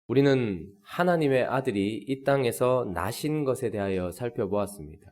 우리는 하나님의 아들이 이 땅에서 나신 것에 대하여 살펴보았습니다.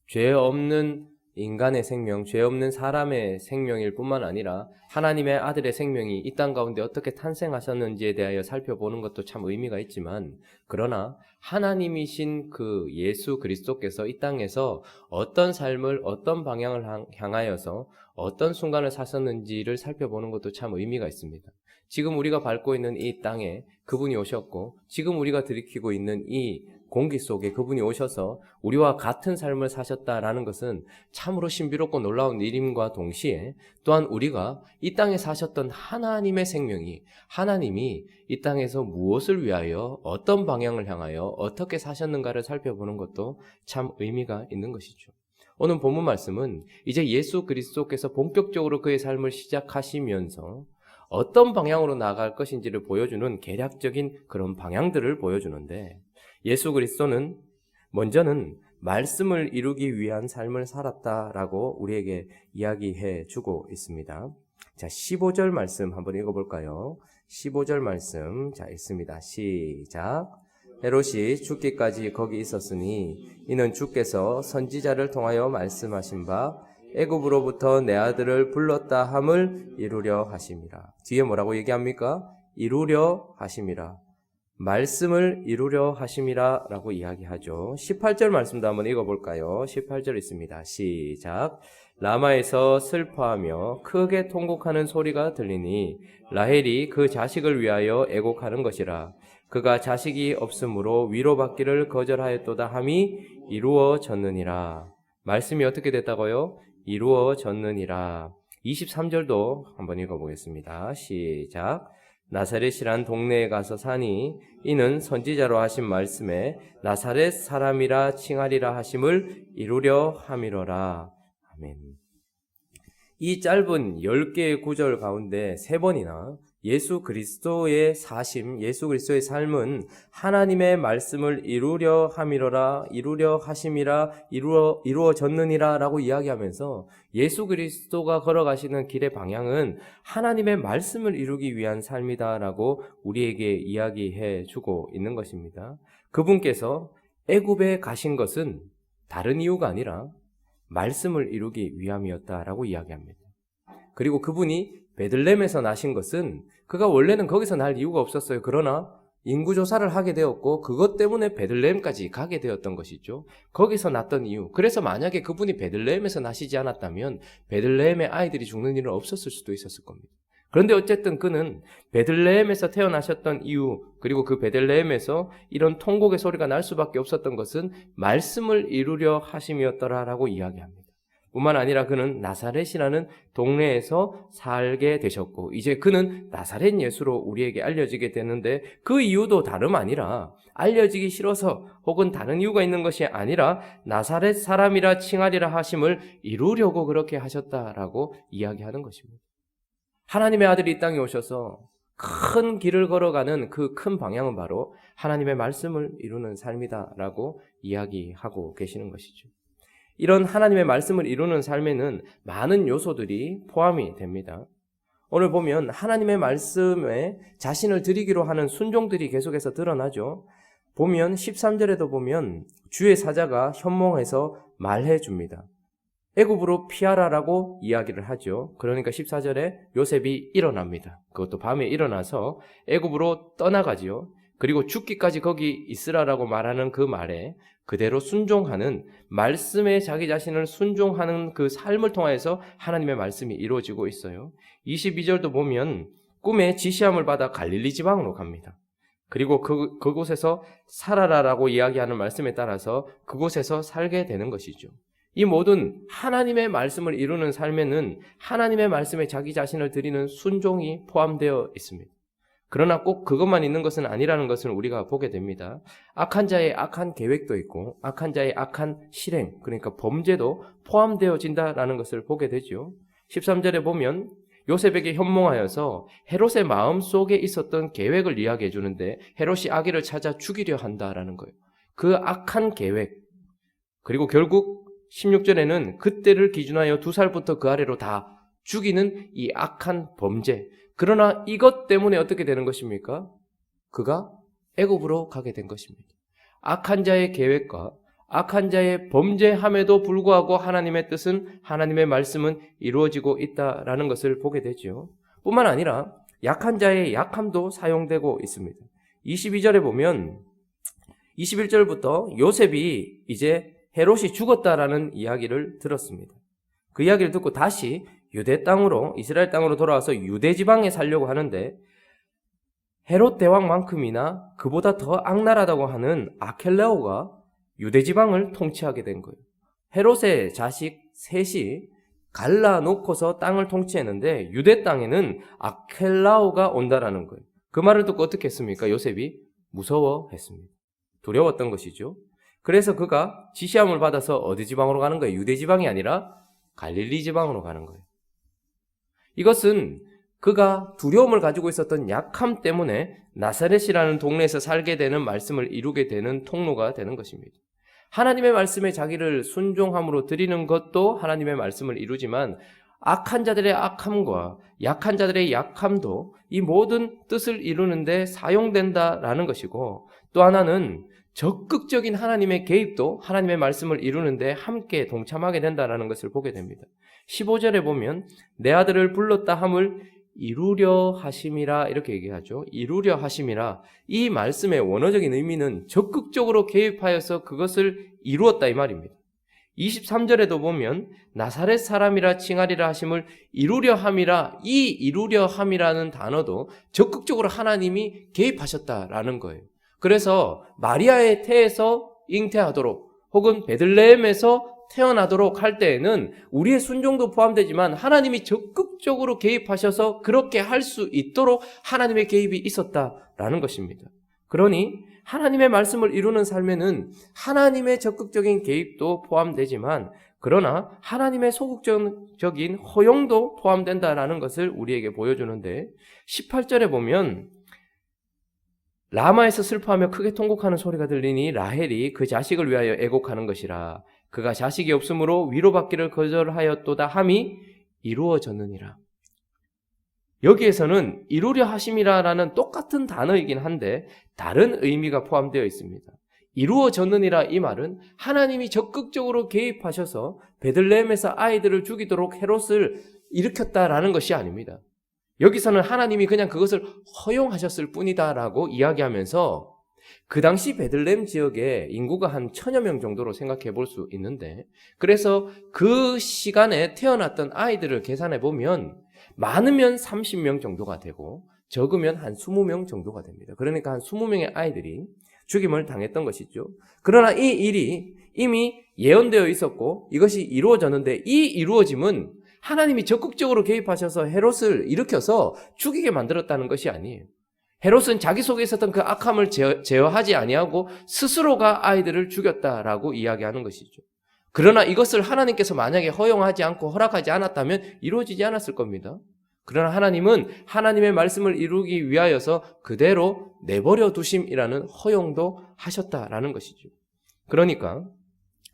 죄 없는 인간의 생명, 죄 없는 사람의 생명일 뿐만 아니라 하나님의 아들의 생명이 이 땅 가운데 어떻게 탄생하셨는지에 대하여 살펴보는 것도 참 의미가 있지만, 그러나 하나님이신 그 예수 그리스도께서 이 땅에서 어떤 삶을 어떤 방향을 향하여서 어떤 순간을 사셨는지를 살펴보는 것도 참 의미가 있습니다. 지금 우리가 밟고 있는 이 땅에 그분이 오셨고, 지금 우리가 들이키고 있는 이 공기 속에 그분이 오셔서 우리와 같은 삶을 사셨다라는 것은 참으로 신비롭고 놀라운 일임과 동시에, 또한 우리가 이 땅에 사셨던 하나님의 생명이, 하나님이 이 땅에서 무엇을 위하여 어떤 방향을 향하여 어떻게 사셨는가를 살펴보는 것도 참 의미가 있는 것이죠. 오늘 본문 말씀은 이제 예수 그리스도께서 본격적으로 그의 삶을 시작하시면서 어떤 방향으로 나아갈 것인지를 보여주는 개략적인 그런 방향들을 보여주는데, 예수 그리스도는 먼저는 말씀을 이루기 위한 삶을 살았다라고 우리에게 이야기해 주고 있습니다. 자, 15절 말씀 한번 읽어볼까요? 15절 말씀, 자, 읽습니다. 시작. 헤롯이 죽기까지 거기 있었으니 이는 주께서 선지자를 통하여 말씀하신 바 애굽으로부터 내 아들을 불렀다 함을 이루려 하심이라. 뒤에 뭐라고 얘기합니까? 이루려 하심이라. 말씀을 이루려 하심이라 라고 이야기하죠. 18절 말씀도 한번 읽어볼까요? 18절 있습니다. 시작. 라마에서 슬퍼하며 크게 통곡하는 소리가 들리니 라헬이 그 자식을 위하여 애곡하는 것이라. 그가 자식이 없으므로 위로받기를 거절하였도다 함이 이루어졌느니라. 말씀이 어떻게 됐다고요? 이루어졌느니라. 23절도 한번 읽어보겠습니다. 시작. 나사렛이란 동네에 가서 사니 이는 선지자로 하신 말씀에 나사렛 사람이라 칭하리라 하심을 이루려 함이로라. 아멘. 이 짧은 10개의 구절 가운데 3번이나 예수 그리스도의 사심, 예수 그리스도의 삶은 하나님의 말씀을 이루려 함이로라, 이루려 하심이라, 이루어졌느니라 라고 이야기하면서 예수 그리스도가 걸어가시는 길의 방향은 하나님의 말씀을 이루기 위한 삶이다 라고 우리에게 이야기해 주고 있는 것입니다. 그분께서 애굽에 가신 것은 다른 이유가 아니라 말씀을 이루기 위함이었다라고 이야기합니다. 그리고 그분이 베들레헴에서 나신 것은 그가 원래는 거기서 날 이유가 없었어요. 그러나 인구조사를 하게 되었고 그것 때문에 베들레헴까지 가게 되었던 것이죠. 거기서 났던 이유. 그래서 만약에 그분이 베들레헴에서 나시지 않았다면 베들레헴의 아이들이 죽는 일은 없었을 수도 있었을 겁니다. 그런데 어쨌든 그는 베들레헴에서 태어나셨던 이유, 그리고 그 베들레헴에서 이런 통곡의 소리가 날 수밖에 없었던 것은 말씀을 이루려 하심이었더라라고 이야기합니다. 뿐만 아니라 그는 나사렛이라는 동네에서 살게 되셨고, 이제 그는 나사렛 예수로 우리에게 알려지게 되는데, 그 이유도 다름 아니라 알려지기 싫어서 혹은 다른 이유가 있는 것이 아니라 나사렛 사람이라 칭하리라 하심을 이루려고 그렇게 하셨다라고 이야기하는 것입니다. 하나님의 아들이 이 땅에 오셔서 큰 길을 걸어가는 그 큰 방향은 바로 하나님의 말씀을 이루는 삶이다라고 이야기하고 계시는 것이죠. 이런 하나님의 말씀을 이루는 삶에는 많은 요소들이 포함이 됩니다. 오늘 보면 하나님의 말씀에 자신을 드리기로 하는 순종들이 계속해서 드러나죠. 보면 13절에도 보면 주의 사자가 현몽해서 말해 줍니다. 애굽으로 피하라라고 이야기를 하죠. 그러니까 14절에 요셉이 일어납니다. 그것도 밤에 일어나서 애굽으로 떠나가지요. 그리고 죽기까지 거기 있으라라고 말하는 그 말에 그대로 순종하는, 말씀에 자기 자신을 순종하는 그 삶을 통해서 하나님의 말씀이 이루어지고 있어요. 22절도 보면 꿈에 지시함을 받아 갈릴리 지방으로 갑니다. 그리고 그곳에서 살아라라고 이야기하는 말씀에 따라서 그곳에서 살게 되는 것이죠. 이 모든 하나님의 말씀을 이루는 삶에는 하나님의 말씀에 자기 자신을 드리는 순종이 포함되어 있습니다. 그러나 꼭 그것만 있는 것은 아니라는 것을 우리가 보게 됩니다. 악한 자의 악한 계획도 있고 악한 자의 악한 실행, 그러니까 범죄도 포함되어진다라는 것을 보게 되죠. 13절에 보면 요셉에게 현몽하여서 헤롯의 마음속에 있었던 계획을 이야기해 주는데, 헤롯이 아기를 찾아 죽이려 한다라는 거예요. 그 악한 계획, 그리고 결국 16절에는 그때를 기준하여 2살부터 그 아래로 다 죽이는 이 악한 범죄. 그러나 이것 때문에 어떻게 되는 것입니까? 그가 애굽으로 가게 된 것입니다. 악한 자의 계획과 악한 자의 범죄함에도 불구하고 하나님의 뜻은, 하나님의 말씀은 이루어지고 있다라는 것을 보게 되죠. 뿐만 아니라 약한 자의 약함도 사용되고 있습니다. 22절에 보면 21절부터 요셉이 이제 헤롯이 죽었다라는 이야기를 들었습니다. 그 이야기를 듣고 다시 유대 땅으로, 이스라엘 땅으로 돌아와서 유대 지방에 살려고 하는데 헤롯 대왕만큼이나 그보다 더 악랄하다고 하는 아켈레오가 유대 지방을 통치하게 된 거예요. 헤롯의 자식 셋이 갈라놓고서 땅을 통치했는데 유대 땅에는 아켈라오가 온다라는 거예요. 그 말을 듣고 어떻게 했습니까? 요셉이 무서워했습니다. 두려웠던 것이죠. 그래서 그가 지시함을 받아서 어디 지방으로 가는 거예요? 유대 지방이 아니라 갈릴리 지방으로 가는 거예요. 이것은 그가 두려움을 가지고 있었던 약함 때문에 나사렛이라는 동네에서 살게 되는 말씀을 이루게 되는 통로가 되는 것입니다. 하나님의 말씀에 자기를 순종함으로 드리는 것도 하나님의 말씀을 이루지만 악한 자들의 악함과 약한 자들의 약함도 이 모든 뜻을 이루는데 사용된다라는 것이고, 또 하나는 적극적인 하나님의 개입도 하나님의 말씀을 이루는데 함께 동참하게 된다는 것을 보게 됩니다. 15절에 보면 내 아들을 불렀다 함을 이루려 하심이라 이렇게 얘기하죠. 이루려 하심이라. 이 말씀의 원어적인 의미는 적극적으로 개입하여서 그것을 이루었다 이 말입니다. 23절에도 보면 나사렛 사람이라 칭하리라 하심을 이루려 함이라. 이 이루려 함이라는 단어도 적극적으로 하나님이 개입하셨다라는 거예요. 그래서 마리아의 태에서 잉태하도록 혹은 베들레헴에서 태어나도록 할 때에는 우리의 순종도 포함되지만 하나님이 적극적으로 개입하셔서 그렇게 할 수 있도록 하나님의 개입이 있었다라는 것입니다. 그러니 하나님의 말씀을 이루는 삶에는 하나님의 적극적인 개입도 포함되지만, 그러나 하나님의 소극적인 허용도 포함된다라는 것을 우리에게 보여주는데, 18절에 보면 라마에서 슬퍼하며 크게 통곡하는 소리가 들리니 라헬이 그 자식을 위하여 애곡하는 것이라. 그가 자식이 없으므로 위로받기를 거절하였도다 함이 이루어졌느니라. 여기에서는 이루려 하심이라라는 똑같은 단어이긴 한데 다른 의미가 포함되어 있습니다. 이루어졌느니라 이 말은 하나님이 적극적으로 개입하셔서 베들레헴에서 아이들을 죽이도록 헤롯을 일으켰다라는 것이 아닙니다. 여기서는 하나님이 그냥 그것을 허용하셨을 뿐이다라고 이야기하면서 그 당시 베들레헴 지역에 인구가 한 1000여 명 정도로 생각해 볼 수 있는데, 그래서 그 시간에 태어났던 아이들을 계산해 보면 많으면 30명 정도가 되고 적으면 한 20명 정도가 됩니다. 그러니까 한 20명의 아이들이 죽임을 당했던 것이죠. 그러나 이 일이 이미 예언되어 있었고 이것이 이루어졌는데, 이 이루어짐은 하나님이 적극적으로 개입하셔서 헤롯을 일으켜서 죽이게 만들었다는 것이 아니에요. 헤롯은 자기 속에 있었던 그 악함을 제어하지 아니하고 스스로가 아이들을 죽였다라고 이야기하는 것이죠. 그러나 이것을 하나님께서 만약에 허용하지 않고 허락하지 않았다면 이루어지지 않았을 겁니다. 그러나 하나님은 하나님의 말씀을 이루기 위하여서 그대로 내버려 두심이라는 허용도 하셨다라는 것이죠. 그러니까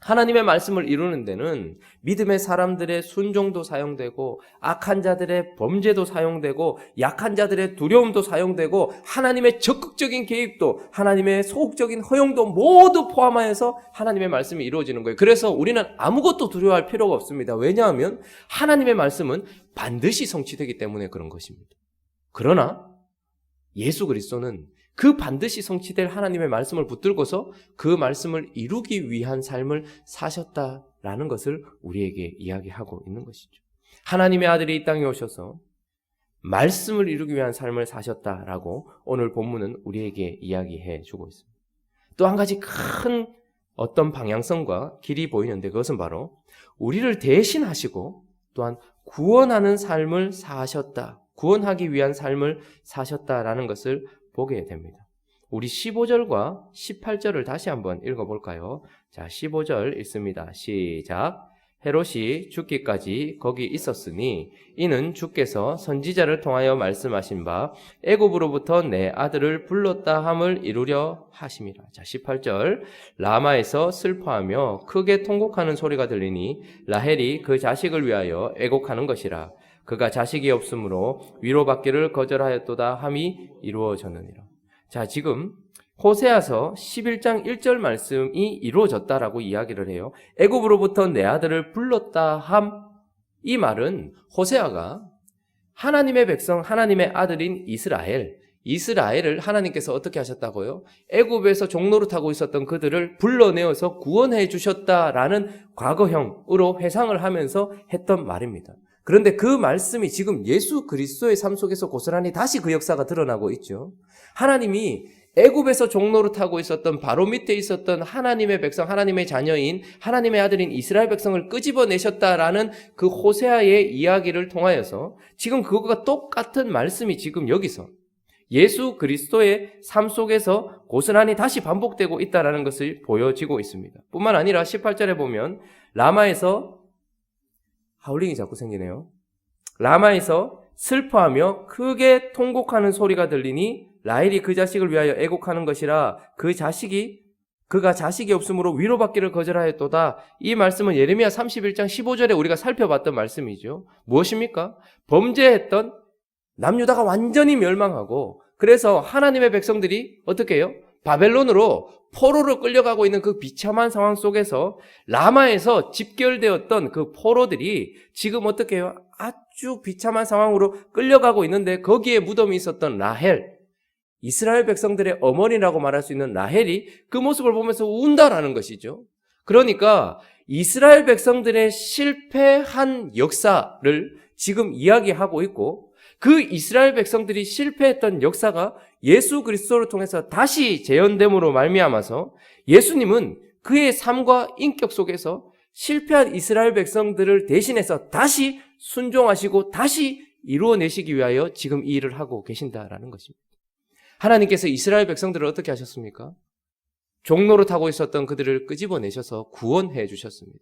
하나님의 말씀을 이루는 데는 믿음의 사람들의 순종도 사용되고 악한 자들의 범죄도 사용되고 약한 자들의 두려움도 사용되고 하나님의 적극적인 개입도 하나님의 소극적인 허용도 모두 포함하여서 하나님의 말씀이 이루어지는 거예요. 그래서 우리는 아무것도 두려워할 필요가 없습니다. 왜냐하면 하나님의 말씀은 반드시 성취되기 때문에 그런 것입니다. 그러나 예수 그리스도는 그 반드시 성취될 하나님의 말씀을 붙들고서 그 말씀을 이루기 위한 삶을 사셨다라는 것을 우리에게 이야기하고 있는 것이죠. 하나님의 아들이 이 땅에 오셔서 말씀을 이루기 위한 삶을 사셨다라고 오늘 본문은 우리에게 이야기해 주고 있습니다. 또 한 가지 큰 어떤 방향성과 길이 보이는데, 그것은 바로 우리를 대신하시고 또한 구원하는 삶을 사셨다, 구원하기 위한 삶을 사셨다라는 것을 보게 됩니다. 우리 15절과 18절을 다시 한번 읽어볼까요? 자, 15절 읽습니다. 시작. 헤롯이 죽기까지 거기 있었으니 이는 주께서 선지자를 통하여 말씀하신 바 애굽으로부터 내 아들을 불렀다 함을 이루려 하심이라. 자, 18절. 라마에서 슬퍼하며 크게 통곡하는 소리가 들리니 라헬이 그 자식을 위하여 애곡하는 것이라. 그가 자식이 없으므로 위로받기를 거절하였도다 함이 이루어졌느니라. 자, 지금 호세아서 11장 1절 말씀이 이루어졌다라고 이야기를 해요. 애굽으로부터 내 아들을 불렀다 함. 이 말은 호세아가 하나님의 백성, 하나님의 아들인 이스라엘을 하나님께서 어떻게 하셨다고요? 애굽에서 종노릇하고 있었던 그들을 불러내어서 구원해 주셨다라는 과거형으로 회상을 하면서 했던 말입니다. 그런데 그 말씀이 지금 예수 그리스도의 삶 속에서 고스란히 다시 그 역사가 드러나고 있죠. 하나님이 애굽에서 종노릇하고 있었던 바로 밑에 있었던 하나님의 백성, 하나님의 자녀인 하나님의 아들인 이스라엘 백성을 끄집어내셨다라는 그 호세아의 이야기를 통하여서 지금 그것과 똑같은 말씀이 지금 여기서 예수 그리스도의 삶 속에서 고스란히 다시 반복되고 있다는 것을 보여지고 있습니다. 뿐만 아니라 18절에 보면 라마에서 하울링이 자꾸 생기네요. 라마에서 슬퍼하며 크게 통곡하는 소리가 들리니 라헬이 그 자식을 위하여 애곡하는 것이라 그가 자식이 없으므로 위로받기를 거절하였도다. 이 말씀은 예레미야 31장 15절에 우리가 살펴봤던 말씀이죠. 무엇입니까? 범죄했던 남유다가 완전히 멸망하고 그래서 하나님의 백성들이 어떻게 해요? 바벨론으로 포로로 끌려가고 있는 그 비참한 상황 속에서 라마에서 집결되었던 그 포로들이 지금 어떻게 해요? 아주 비참한 상황으로 끌려가고 있는데 거기에 무덤이 있었던 라헬, 이스라엘 백성들의 어머니라고 말할 수 있는 라헬이 그 모습을 보면서 운다라는 것이죠. 그러니까 이스라엘 백성들의 실패한 역사를 지금 이야기하고 있고 그 이스라엘 백성들이 실패했던 역사가 예수 그리스도를 통해서 다시 재현됨으로 말미암아서 예수님은 그의 삶과 인격 속에서 실패한 이스라엘 백성들을 대신해서 다시 순종하시고 다시 이루어내시기 위하여 지금 이 일을 하고 계신다라는 것입니다. 하나님께서 이스라엘 백성들을 어떻게 하셨습니까? 종노릇하고 있었던 그들을 끄집어내셔서 구원해 주셨습니다.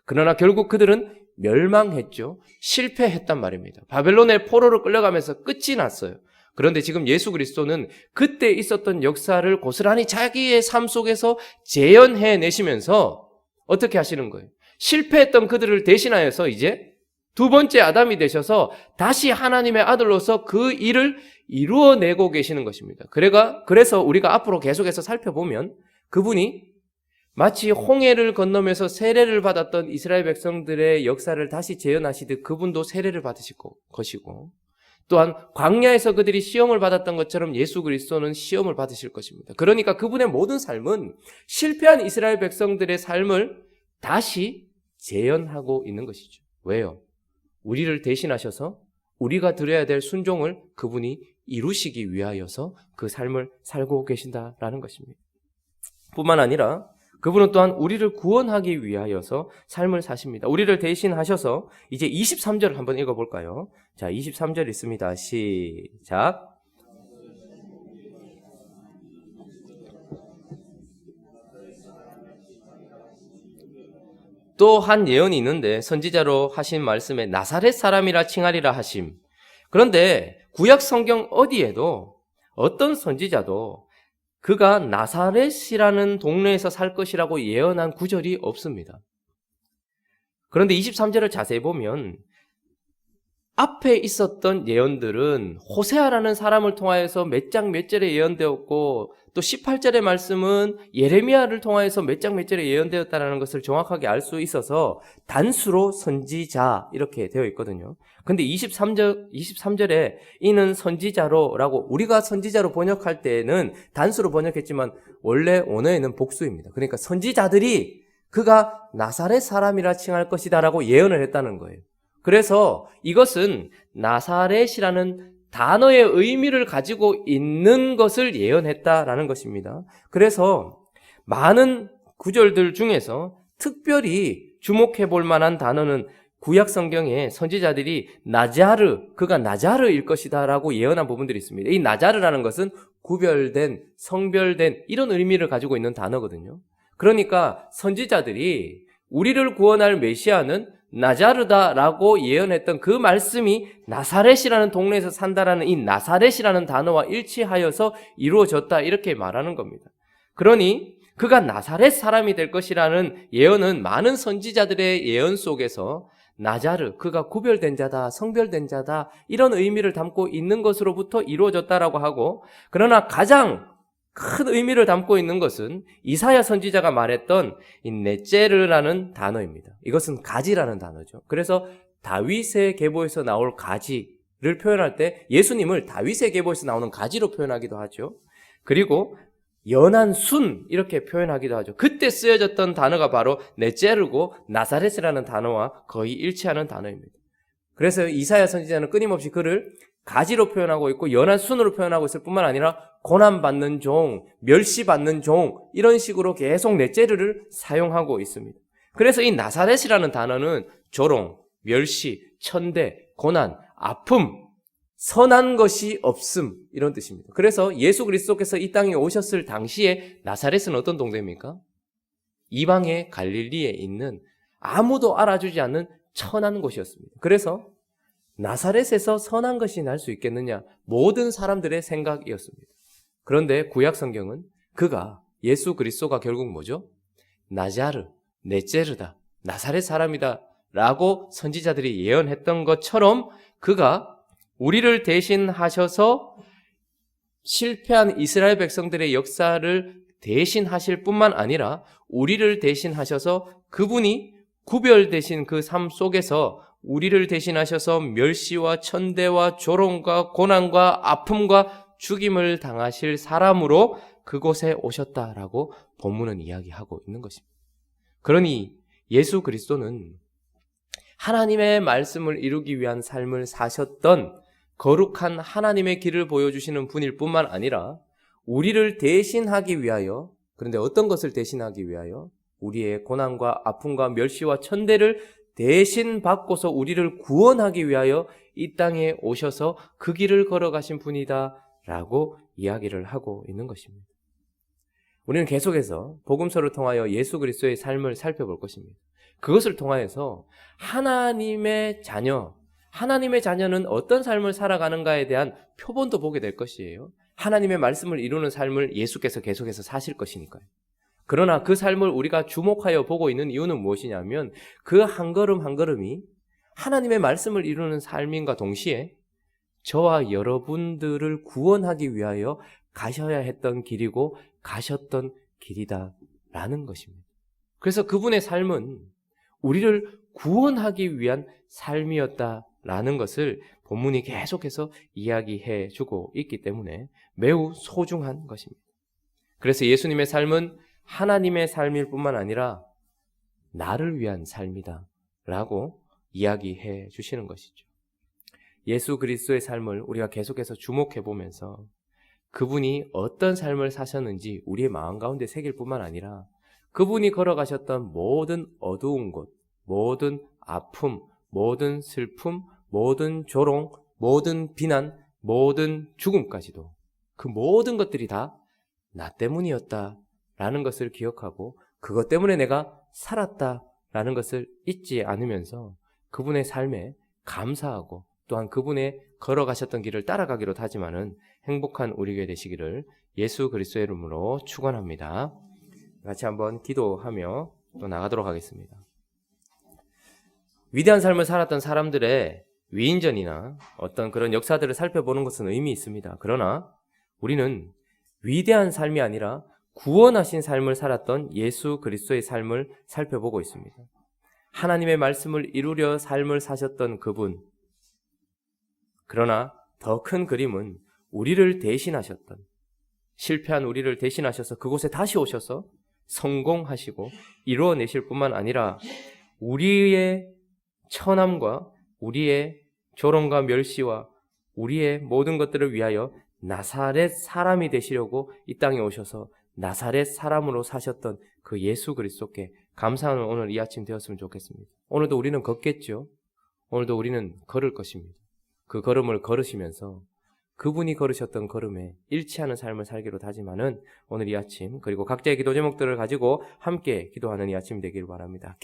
그러나 결국 그들은 멸망했죠. 실패했단 말입니다. 바벨론의 포로로 끌려가면서 끝이 났어요. 그런데 지금 예수 그리스도는 그때 있었던 역사를 고스란히 자기의 삶 속에서 재현해 내시면서 어떻게 하시는 거예요? 실패했던 그들을 대신하여서 이제 두 번째 아담이 되셔서 다시 하나님의 아들로서 그 일을 이루어내고 계시는 것입니다. 그래서 우리가 앞으로 계속해서 살펴보면 그분이 마치 홍해를 건너면서 세례를 받았던 이스라엘 백성들의 역사를 다시 재현하시듯 그분도 세례를 받으실 것이고 또한 광야에서 그들이 시험을 받았던 것처럼 예수 그리스도는 시험을 받으실 것입니다. 그러니까 그분의 모든 삶은 실패한 이스라엘 백성들의 삶을 다시 재현하고 있는 것이죠. 왜요? 우리를 대신하셔서 우리가 드려야 될 순종을 그분이 이루시기 위하여서 그 삶을 살고 계신다라는 것입니다. 뿐만 아니라 그분은 또한 우리를 구원하기 위하여서 삶을 사십니다. 우리를 대신하셔서 이제 23절을 한번 읽어볼까요? 자, 23절 있습니다. 시작. 또 한 예언이 있는데 선지자로 하신 말씀에 나사렛 사람이라 칭하리라 하심. 그런데 구약 성경 어디에도 어떤 선지자도 그가 나사렛이라는 동네에서 살 것이라고 예언한 구절이 없습니다. 그런데 23절을 자세히 보면 앞에 있었던 예언들은 호세아라는 사람을 통하여서 몇 장 몇 절에 예언되었고 또 18절의 말씀은 예레미야를 통하여서 몇 장 몇 절에 예언되었다는 것을 정확하게 알 수 있어서 단수로 선지자 이렇게 되어 있거든요. 근데 23절에 이는 선지자로라고 우리가 선지자로 번역할 때는 단수로 번역했지만 원래 원어에는 복수입니다. 그러니까 선지자들이 그가 나사렛 사람이라 칭할 것이다라고 예언을 했다는 거예요. 그래서 이것은 나사렛이라는 단어의 의미를 가지고 있는 것을 예언했다라는 것입니다. 그래서 많은 구절들 중에서 특별히 주목해 볼 만한 단어는 구약 성경에 선지자들이 그가 나자르일 것이다라고 예언한 부분들이 있습니다. 이 나자르라는 것은 구별된, 성별된 이런 의미를 가지고 있는 단어거든요. 그러니까 선지자들이 우리를 구원할 메시아는 나자르다라고 예언했던 그 말씀이 나사렛이라는 동네에서 산다라는 이 나사렛이라는 단어와 일치하여서 이루어졌다 이렇게 말하는 겁니다. 그러니 그가 나사렛 사람이 될 것이라는 예언은 많은 선지자들의 예언 속에서 나자르, 그가 구별된 자다, 성별된 자다 이런 의미를 담고 있는 것으로부터 이루어졌다라고 하고 그러나 가장 큰 의미를 담고 있는 것은 이사야 선지자가 말했던 이 넷제르라는 단어입니다. 이것은 가지라는 단어죠. 그래서 다윗의 계보에서 나올 가지를 표현할 때 예수님을 다윗의 계보에서 나오는 가지로 표현하기도 하죠. 그리고 연한 순 이렇게 표현하기도 하죠. 그때 쓰여졌던 단어가 바로 넷제르고 나사렛이라는 단어와 거의 일치하는 단어입니다. 그래서 이사야 선지자는 끊임없이 그를 가지로 표현하고 있고 연한 순으로 표현하고 있을 뿐만 아니라 고난받는 종, 멸시받는 종 이런 식으로 계속 넷제르를 사용하고 있습니다. 그래서 이 나사렛이라는 단어는 조롱, 멸시, 천대, 고난, 아픔, 선한 것이 없음 이런 뜻입니다. 그래서 예수 그리스도께서 이 땅에 오셨을 당시에 나사렛은 어떤 동네입니까? 이방의 갈릴리에 있는 아무도 알아주지 않는 천한 곳이었습니다. 그래서 나사렛에서 선한 것이 날 수 있겠느냐? 모든 사람들의 생각이었습니다. 그런데 구약 성경은 그가 예수 그리스도가 결국 뭐죠? 나자르, 넷제르다, 나사렛 사람이다 라고 선지자들이 예언했던 것처럼 그가 우리를 대신하셔서 실패한 이스라엘 백성들의 역사를 대신하실 뿐만 아니라 우리를 대신하셔서 그분이 구별되신 그 삶 속에서 우리를 대신하셔서 멸시와 천대와 조롱과 고난과 아픔과 죽임을 당하실 사람으로 그곳에 오셨다라고 본문은 이야기하고 있는 것입니다. 그러니 예수 그리스도는 하나님의 말씀을 이루기 위한 삶을 사셨던 거룩한 하나님의 길을 보여주시는 분일 뿐만 아니라 우리를 대신하기 위하여, 그런데 어떤 것을 대신하기 위하여? 우리의 고난과 아픔과 멸시와 천대를 대신 받고서 우리를 구원하기 위하여 이 땅에 오셔서 그 길을 걸어가신 분이다 라고 이야기를 하고 있는 것입니다. 우리는 계속해서 복음서를 통하여 예수 그리스도의 삶을 살펴볼 것입니다. 그것을 통하여서 하나님의 자녀는 어떤 삶을 살아가는가에 대한 표본도 보게 될 것이에요. 하나님의 말씀을 이루는 삶을 예수께서 계속해서 사실 것이니까요. 그러나 그 삶을 우리가 주목하여 보고 있는 이유는 무엇이냐면 그 한 걸음 한 걸음이 하나님의 말씀을 이루는 삶인가 동시에 저와 여러분들을 구원하기 위하여 가셔야 했던 길이고 가셨던 길이다라는 것입니다. 그래서 그분의 삶은 우리를 구원하기 위한 삶이었다라는 것을 본문이 계속해서 이야기해 주고 있기 때문에 매우 소중한 것입니다. 그래서 예수님의 삶은 하나님의 삶일 뿐만 아니라 나를 위한 삶이다 라고 이야기해 주시는 것이죠. 예수 그리스도의 삶을 우리가 계속해서 주목해 보면서 그분이 어떤 삶을 사셨는지 우리의 마음 가운데 새길 뿐만 아니라 그분이 걸어가셨던 모든 어두운 곳, 모든 아픔, 모든 슬픔, 모든 조롱, 모든 비난, 모든 죽음까지도 그 모든 것들이 다 나 때문이었다라는 것을 기억하고 그것 때문에 내가 살았다라는 것을 잊지 않으면서 그분의 삶에 감사하고 또한 그분의 걸어가셨던 길을 따라가기로 다짐하는 행복한 우리 교회 되시기를 예수 그리스도의 이름으로 축원합니다. 같이 한번 기도하며 또 나가도록 하겠습니다. 위대한 삶을 살았던 사람들의 위인전이나 어떤 그런 역사들을 살펴보는 것은 의미 있습니다. 그러나 우리는 위대한 삶이 아니라 구원하신 삶을 살았던 예수 그리스도의 삶을 살펴보고 있습니다. 하나님의 말씀을 이루려 삶을 사셨던 그분, 그러나 더 큰 그림은 우리를 대신하셨던, 실패한 우리를 대신하셔서 그곳에 다시 오셔서 성공하시고 이루어내실 뿐만 아니라 우리의 천함과 우리의 조롱과 멸시와 우리의 모든 것들을 위하여 나사렛 사람이 되시려고 이 땅에 오셔서 나사렛 사람으로 사셨던 그 예수 그리스도께 감사하는 오늘 이 아침 되었으면 좋겠습니다. 오늘도 우리는 걷겠죠. 오늘도 우리는 걸을 것입니다. 그 걸음을 걸으시면서 그분이 걸으셨던 걸음에 일치하는 삶을 살기로 다짐하는 오늘 이 아침, 그리고 각자의 기도 제목들을 가지고 함께 기도하는 이 아침이 되기를 바랍니다.